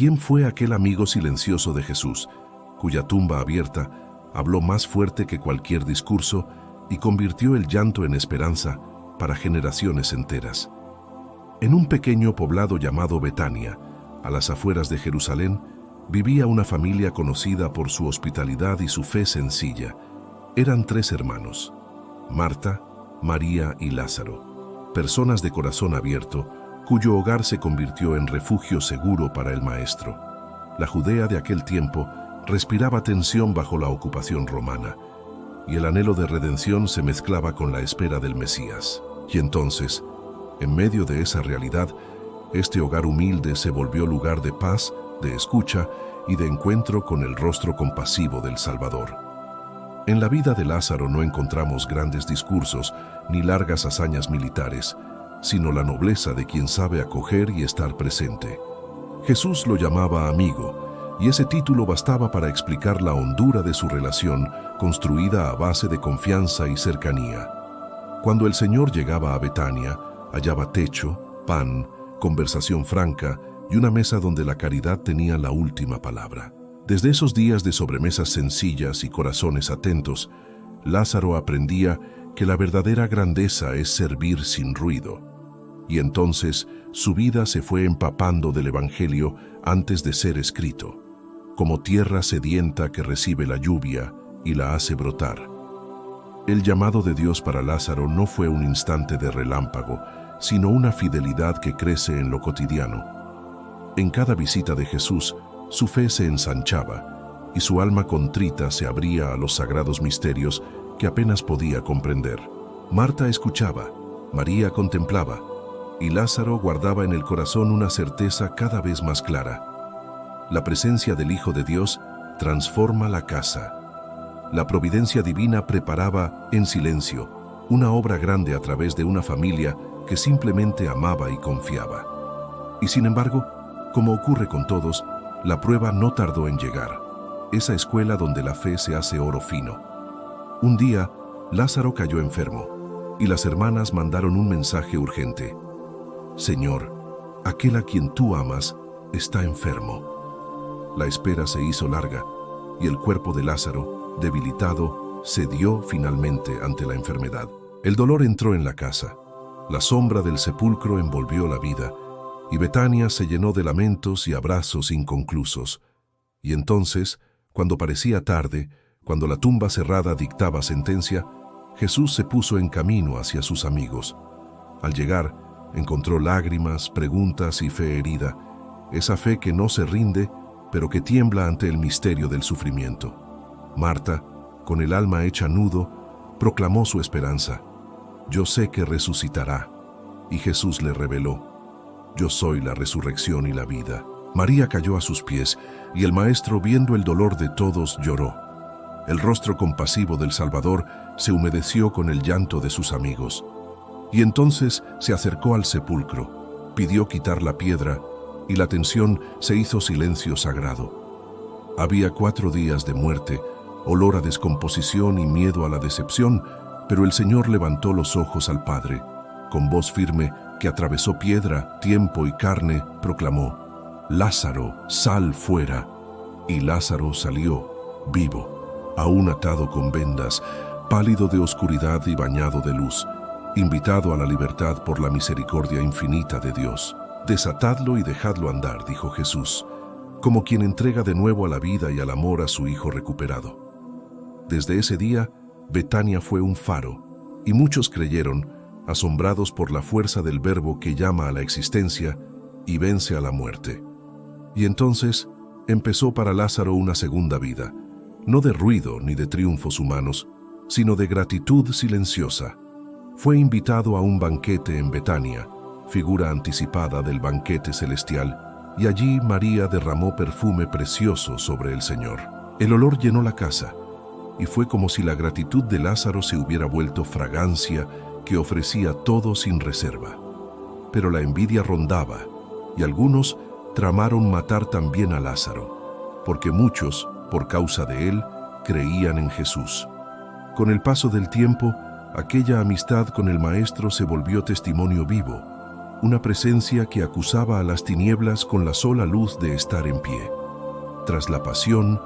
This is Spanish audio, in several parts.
¿Quién fue aquel amigo silencioso de Jesús, cuya tumba abierta habló más fuerte que cualquier discurso y convirtió el llanto en esperanza para generaciones enteras? En un pequeño poblado llamado Betania, a las afueras de Jerusalén, vivía una familia conocida por su hospitalidad y su fe sencilla. Eran 3 hermanos: Marta, María y Lázaro, personas de corazón abierto, cuyo hogar se convirtió en refugio seguro para el Maestro. La Judea de aquel tiempo respiraba tensión bajo la ocupación romana, y el anhelo de redención se mezclaba con la espera del Mesías. Y entonces, en medio de esa realidad, este hogar humilde se volvió lugar de paz, de escucha y de encuentro con el rostro compasivo del Salvador. En la vida de Lázaro no encontramos grandes discursos ni largas hazañas militares, sino la nobleza de quien sabe acoger y estar presente. Jesús lo llamaba amigo, y ese título bastaba para explicar la hondura de su relación, construida a base de confianza y cercanía. Cuando el Señor llegaba a Betania, hallaba techo, pan, conversación franca y una mesa donde la caridad tenía la última palabra. Desde esos días de sobremesas sencillas y corazones atentos, Lázaro aprendía que la verdadera grandeza es servir sin ruido. Y entonces su vida se fue empapando del Evangelio antes de ser escrito, como tierra sedienta que recibe la lluvia y la hace brotar. El llamado de Dios para Lázaro no fue un instante de relámpago, sino una fidelidad que crece en lo cotidiano. En cada visita de Jesús, su fe se ensanchaba y su alma contrita se abría a los sagrados misterios que apenas podía comprender. Marta escuchaba, María contemplaba, y Lázaro guardaba en el corazón una certeza cada vez más clara. La presencia del Hijo de Dios transforma la casa. La providencia divina preparaba, en silencio, una obra grande a través de una familia que simplemente amaba y confiaba. Y sin embargo, como ocurre con todos, la prueba no tardó en llegar. Esa escuela donde la fe se hace oro fino. Un día, Lázaro cayó enfermo, y las hermanas mandaron un mensaje urgente: Señor, aquel a quien tú amas está enfermo. La espera se hizo larga, y el cuerpo de Lázaro, debilitado, cedió finalmente ante la enfermedad. El dolor entró en la casa. La sombra del sepulcro envolvió la vida, y Betania se llenó de lamentos y abrazos inconclusos. Y entonces, cuando parecía tarde, cuando la tumba cerrada dictaba sentencia, Jesús se puso en camino hacia sus amigos. Al llegar, encontró lágrimas, preguntas y fe herida, esa fe que no se rinde, pero que tiembla ante el misterio del sufrimiento. Marta, con el alma hecha nudo, proclamó su esperanza: Yo sé que resucitará. Y Jesús le reveló: Yo soy la resurrección y la vida. María cayó a sus pies, y el Maestro, viendo el dolor de todos, lloró. El rostro compasivo del Salvador se humedeció con el llanto de sus amigos. Y entonces se acercó al sepulcro, pidió quitar la piedra, y la tensión se hizo silencio sagrado. Había 4 días de muerte, olor a descomposición y miedo a la decepción, pero el Señor levantó los ojos al Padre. Con voz firme, que atravesó piedra, tiempo y carne, proclamó: Lázaro, sal fuera. Y Lázaro salió, vivo, aún atado con vendas, pálido de oscuridad y bañado de luz, invitado a la libertad por la misericordia infinita de Dios. Desatadlo y dejadlo andar, dijo Jesús, como quien entrega de nuevo a la vida y al amor a su Hijo recuperado. Desde ese día, Betania fue un faro, y muchos creyeron, asombrados por la fuerza del Verbo que llama a la existencia y vence a la muerte. Y entonces empezó para Lázaro una segunda vida, no de ruido ni de triunfos humanos, sino de gratitud silenciosa. Fue invitado a un banquete en Betania, figura anticipada del banquete celestial, y allí María derramó perfume precioso sobre el Señor. El olor llenó la casa, y fue como si la gratitud de Lázaro se hubiera vuelto fragancia que ofrecía todo sin reserva. Pero la envidia rondaba, y algunos tramaron matar también a Lázaro, porque muchos, por causa de él, creían en Jesús. Con el paso del tiempo, aquella amistad con el Maestro se volvió testimonio vivo, una presencia que acusaba a las tinieblas con la sola luz de estar en pie. Tras la pasión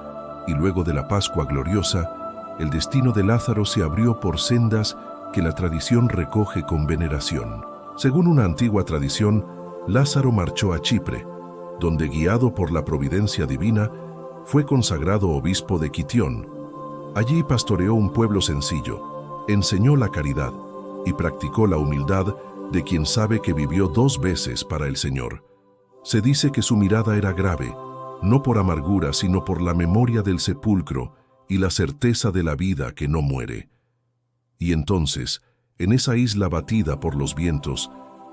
y luego de la Pascua gloriosa, el destino de Lázaro se abrió por sendas que la tradición recoge con veneración. Según una antigua tradición, Lázaro marchó a Chipre, donde, guiado por la providencia divina, fue consagrado obispo de Quitión. Allí pastoreó un pueblo sencillo, enseñó la caridad y practicó la humildad de quien sabe que vivió 2 veces para el Señor. Se dice que su mirada era grave, no por amargura, sino por la memoria del sepulcro y la certeza de la vida que no muere. Y entonces, en esa isla batida por los vientos,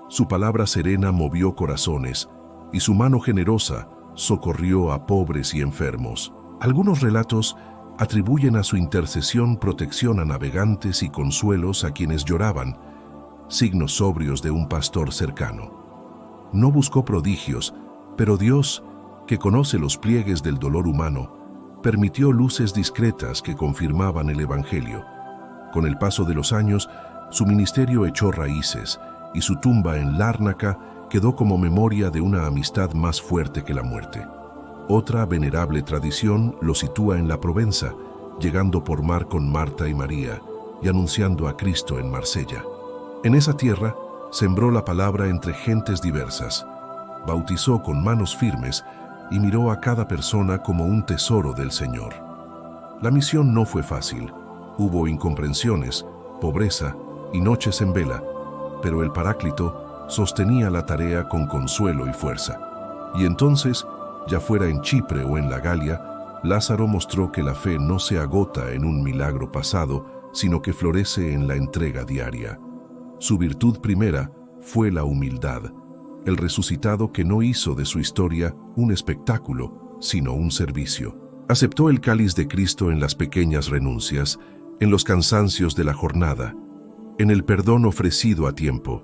su palabra serena movió corazones y su mano generosa socorrió a pobres y enfermos. Algunos relatos atribuyen a su intercesión protección a navegantes y consuelos a quienes lloraban, signos sobrios de un pastor cercano. No buscó prodigios, pero Dios, que conoce los pliegues del dolor humano, permitió luces discretas que confirmaban el Evangelio. Con el paso de los años, su ministerio echó raíces y su tumba en Lárnaca quedó como memoria de una amistad más fuerte que la muerte. Otra venerable tradición lo sitúa en la Provenza, llegando por mar con Marta y María y anunciando a Cristo en Marsella. En esa tierra sembró la palabra entre gentes diversas, bautizó con manos firmes y miró a cada persona como un tesoro del Señor. La misión no fue fácil, hubo incomprensiones, pobreza y noches en vela, pero el Paráclito sostenía la tarea con consuelo y fuerza. Y entonces, ya fuera en Chipre o en la Galia, Lázaro mostró que la fe no se agota en un milagro pasado, sino que florece en la entrega diaria. Su virtud primera fue la humildad, el resucitado que no hizo de su historia un espectáculo, sino un servicio. Aceptó el cáliz de Cristo en las pequeñas renuncias, en los cansancios de la jornada, en el perdón ofrecido a tiempo.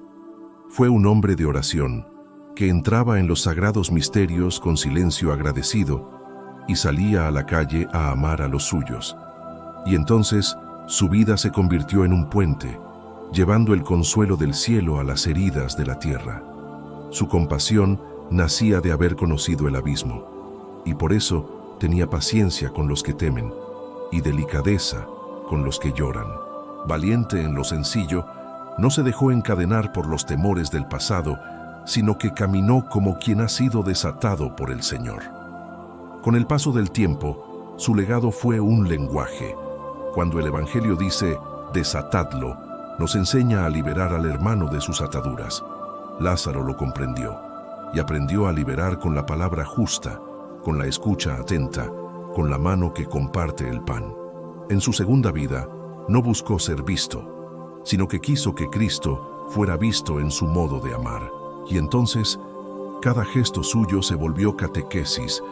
Fue un hombre de oración, que entraba en los sagrados misterios con silencio agradecido y salía a la calle a amar a los suyos. Y entonces su vida se convirtió en un puente, llevando el consuelo del cielo a las heridas de la tierra. Su compasión nacía de haber conocido el abismo, y por eso tenía paciencia con los que temen y delicadeza con los que lloran. Valiente en lo sencillo, no se dejó encadenar por los temores del pasado, sino que caminó como quien ha sido desatado por el Señor. Con el paso del tiempo, su legado fue un lenguaje. Cuando el Evangelio dice, desatadlo, nos enseña a liberar al hermano de sus ataduras. Lázaro lo comprendió y aprendió a liberar con la palabra justa, con la escucha atenta, con la mano que comparte el pan. En su segunda vida, no buscó ser visto, sino que quiso que Cristo fuera visto en su modo de amar. Y entonces, cada gesto suyo se volvió catequesis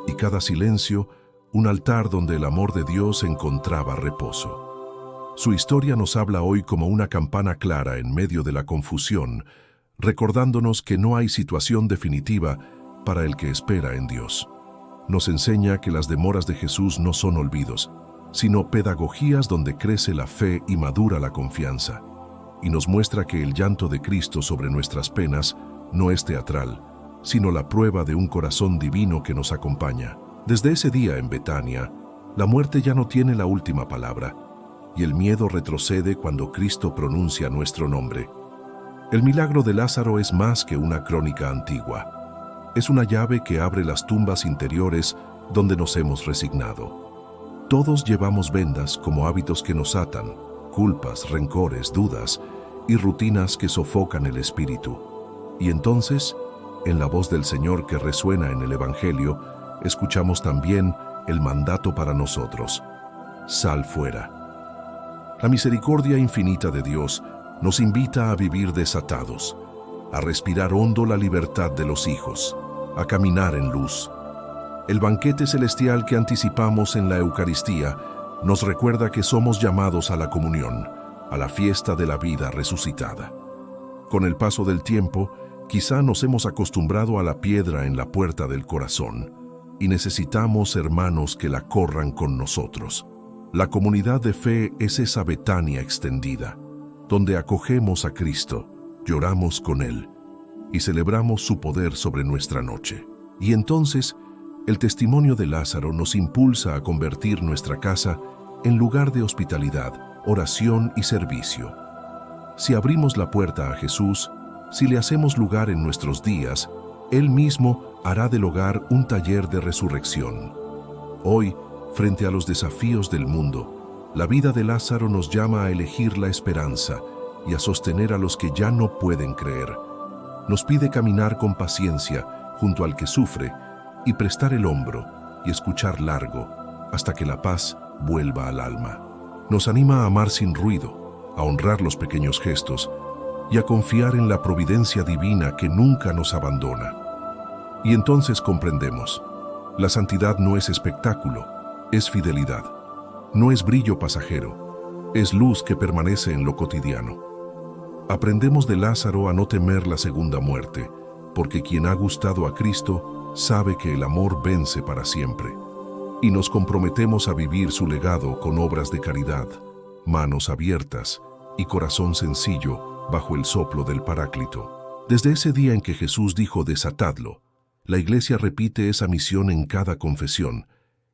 y cada silencio un altar donde el amor de Dios encontraba reposo. Su historia nos habla hoy como una campana clara en medio de la confusión, recordándonos que no hay situación definitiva para el que espera en Dios. Nos enseña que las demoras de Jesús no son olvidos, sino pedagogías donde crece la fe y madura la confianza. Y nos muestra que el llanto de Cristo sobre nuestras penas no es teatral, sino la prueba de un corazón divino que nos acompaña. Desde ese día en Betania, la muerte ya no tiene la última palabra, y el miedo retrocede cuando Cristo pronuncia nuestro nombre. El milagro de Lázaro es más que una crónica antigua. Es una llave que abre las tumbas interiores donde nos hemos resignado. Todos llevamos vendas como hábitos que nos atan, culpas, rencores, dudas y rutinas que sofocan el espíritu. Y entonces, en la voz del Señor que resuena en el Evangelio, escuchamos también el mandato para nosotros: sal fuera. La misericordia infinita de Dios nos invita a vivir desatados, a respirar hondo la libertad de los hijos, a caminar en luz. El banquete celestial que anticipamos en la Eucaristía nos recuerda que somos llamados a la comunión, a la fiesta de la vida resucitada. Con el paso del tiempo, quizá nos hemos acostumbrado a la piedra en la puerta del corazón y necesitamos hermanos que la corran con nosotros. La comunidad de fe es esa Betania extendida, donde acogemos a Cristo, lloramos con Él y celebramos su poder sobre nuestra noche. Y entonces, el testimonio de Lázaro nos impulsa a convertir nuestra casa en lugar de hospitalidad, oración y servicio. Si abrimos la puerta a Jesús, si le hacemos lugar en nuestros días, Él mismo hará del hogar un taller de resurrección. Hoy, frente a los desafíos del mundo, la vida de Lázaro nos llama a elegir la esperanza y a sostener a los que ya no pueden creer. Nos pide caminar con paciencia junto al que sufre y prestar el hombro y escuchar largo hasta que la paz vuelva al alma. Nos anima a amar sin ruido, a honrar los pequeños gestos y a confiar en la providencia divina que nunca nos abandona. Y entonces comprendemos, la santidad no es espectáculo, es fidelidad. No es brillo pasajero, es luz que permanece en lo cotidiano. Aprendemos de Lázaro a no temer la segunda muerte, porque quien ha gustado a Cristo sabe que el amor vence para siempre. Y nos comprometemos a vivir su legado con obras de caridad, manos abiertas y corazón sencillo bajo el soplo del Paráclito. Desde ese día en que Jesús dijo desatadlo, la Iglesia repite esa misión en cada confesión,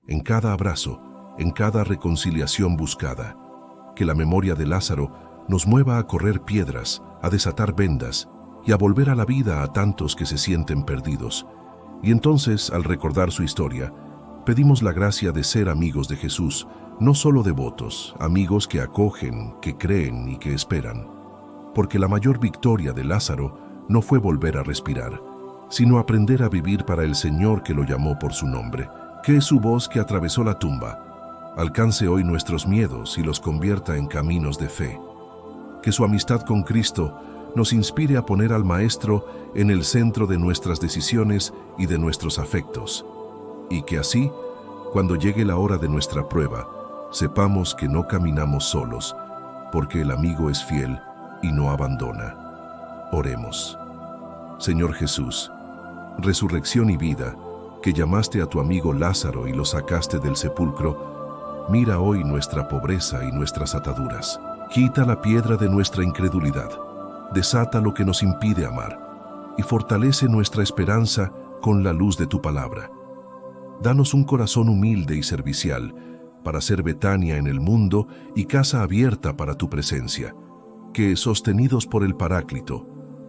en cada abrazo, en cada reconciliación buscada. Que la memoria de Lázaro nos mueva a correr piedras, a desatar vendas y a volver a la vida a tantos que se sienten perdidos. Y entonces, al recordar su historia, pedimos la gracia de ser amigos de Jesús, no solo devotos, amigos que acogen, que creen y que esperan. Porque la mayor victoria de Lázaro no fue volver a respirar, sino aprender a vivir para el Señor que lo llamó por su nombre. Que su voz que atravesó la tumba alcance hoy nuestros miedos y los convierta en caminos de fe. Que su amistad con Cristo nos inspire a poner al Maestro en el centro de nuestras decisiones y de nuestros afectos. Y que así, cuando llegue la hora de nuestra prueba, sepamos que no caminamos solos, porque el amigo es fiel y no abandona. Oremos. Señor Jesús, resurrección y vida, que llamaste a tu amigo Lázaro y lo sacaste del sepulcro, mira hoy nuestra pobreza y nuestras ataduras. Quita la piedra de nuestra incredulidad, desata lo que nos impide amar y fortalece nuestra esperanza con la luz de tu palabra. Danos un corazón humilde y servicial para ser Betania en el mundo y casa abierta para tu presencia. Que, sostenidos por el Paráclito,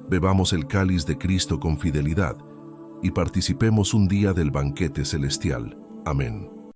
bebamos el cáliz de Cristo con fidelidad y participemos un día del banquete celestial. Amén.